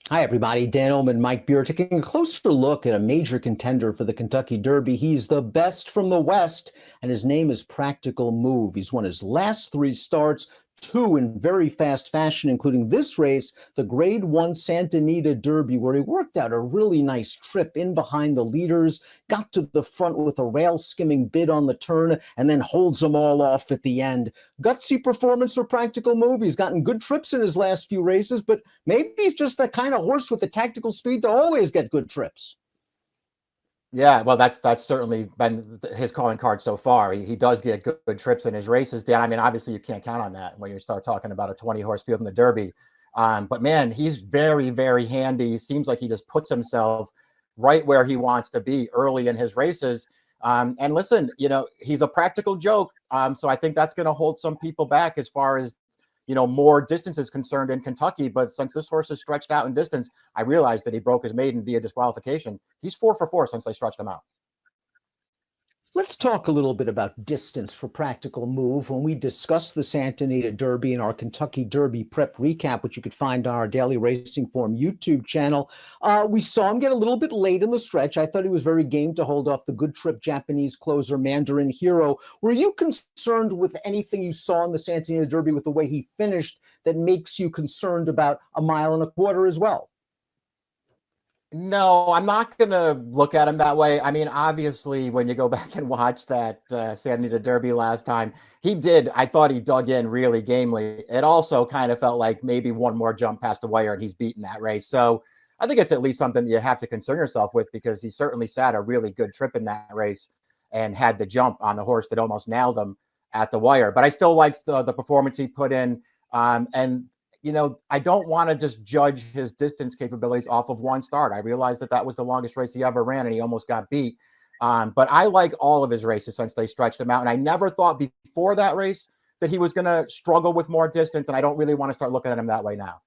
Hi, everybody. Dan Illman, Mike Beer, taking a closer look at a major contender for the Kentucky Derby. He's the best from the West, and his name is Practical Move. He's won his last three starts, two in very fast fashion, including this race, the Grade 1 Santa Anita Derby, where he worked out a really nice trip in behind the leaders, got to the front with a rail-skimming bid on the turn, and then holds them all off at the end. Gutsy performance for Practical Move. He's gotten good trips in his last few races, but maybe he's just that kind of horse with the tactical speed to always get good trips. Yeah, well, that's certainly been his calling card so far. He does get good trips in his races, Dan. I mean, obviously you can't count on that when you start talking about a 20-horse field in the Derby. But man, he's very, very handy. Seems like he just puts himself right where he wants to be early in his races. And listen, he's a practical joke. So I think that's going to hold some people back as far as more distance is concerned in Kentucky. But since this horse is stretched out in distance, I realized that he broke his maiden via disqualification. He's 4 for 4 since they stretched him out. Let's talk a little bit about distance for Practical Move. When we discussed the Santa Anita Derby in our Kentucky Derby prep recap, which you could find on our Daily Racing Form YouTube channel, we saw him get a little bit late in the stretch. I thought he was very game to hold off the good trip Japanese closer Mandarin Hero. Were you concerned with anything you saw in the Santa Anita Derby with the way he finished that makes you concerned about a mile and a quarter as well? No, I'm not going to look at him that way. I mean, obviously, when you go back and watch that Santa Anita Derby last time, I thought he dug in really gamely. It also kind of felt like maybe one more jump past the wire and he's beaten that race. So I think it's at least something you have to concern yourself with, because he certainly sat a really good trip in that race and had the jump on the horse that almost nailed him at the wire. But I still liked the performance he put in. And I don't want to just judge his distance capabilities off of one start. I realized that was the longest race he ever ran, and he almost got beat. But I like all of his races since they stretched him out. And I never thought before that race that he was going to struggle with more distance. And I don't really want to start looking at him that way now.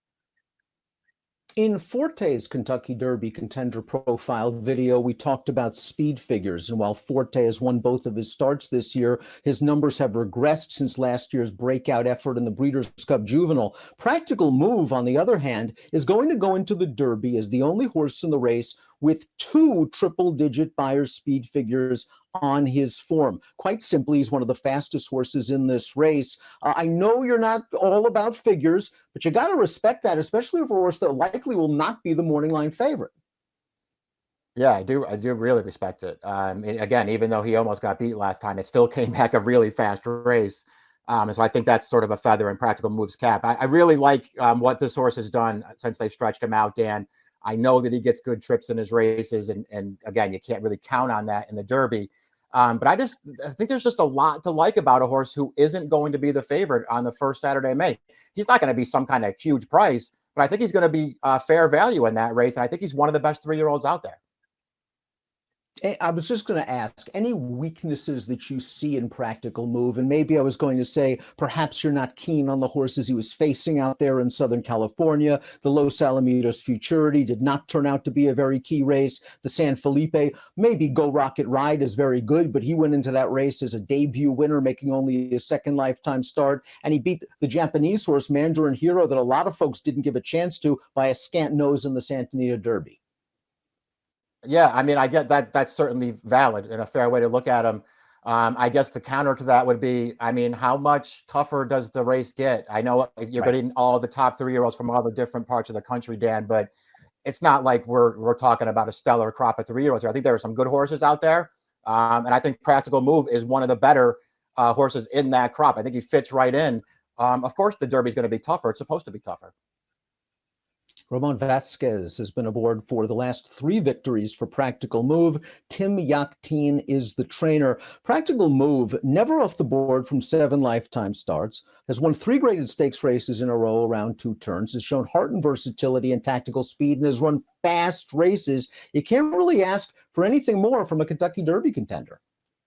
In Forte's Kentucky Derby Contender profile video, we talked about speed figures. And while Forte has won both of his starts this year, his numbers have regressed since last year's breakout effort in the Breeders' Cup Juvenile. Practical Move, on the other hand, is going to go into the Derby as the only horse in the race with two triple-digit Beyer speed figures on his form. Quite simply, he's one of the fastest horses in this race. I know you're not all about figures, but you got to respect that, especially for a horse that likely will not be the morning line favorite. Yeah, I do really respect it. Again, even though he almost got beat last time, it still came back a really fast race. And so I think that's sort of a feather in Practical Move's cap. I really like what this horse has done since they've stretched him out, Dan. I know that he gets good trips in his races. And again, you can't really count on that in the Derby. But I think there's just a lot to like about a horse who isn't going to be the favorite on the first Saturday of May. He's not going to be some kind of huge price, but I think he's going to be fair value in that race. And I think he's one of the best 3-year-olds out there. I was just going to ask, any weaknesses that you see in Practical Move? And maybe I was going to say, perhaps you're not keen on the horses he was facing out there in Southern California. The Los Alamitos Futurity did not turn out to be a very key race. The San Felipe, maybe Go Rocket Ride is very good, but he went into that race as a debut winner, making only his second lifetime start. And he beat the Japanese horse, Mandarin Hero, that a lot of folks didn't give a chance to, by a scant nose in the Santa Anita Derby. Yeah, I mean, I get that. That's certainly valid and a fair way to look at him. I guess the counter to that would be, I mean, how much tougher does the race get? I know you're getting all the top 3-year-olds from all the different parts of the country, Dan, but it's not like we're talking about a stellar crop of 3-year-olds here. I think there are some good horses out there, and I think Practical Move is one of the better horses in that crop. I think he fits right in. Of course, the Derby is going to be tougher. It's supposed to be tougher. Ramon Vasquez has been aboard for the last 3 victories for Practical Move. Tim Yakteen is the trainer. Practical Move, never off the board from 7 lifetime starts, has won 3 graded stakes races in a row around 2 turns, has shown heart and versatility and tactical speed, and has run fast races. You can't really ask for anything more from a Kentucky Derby contender.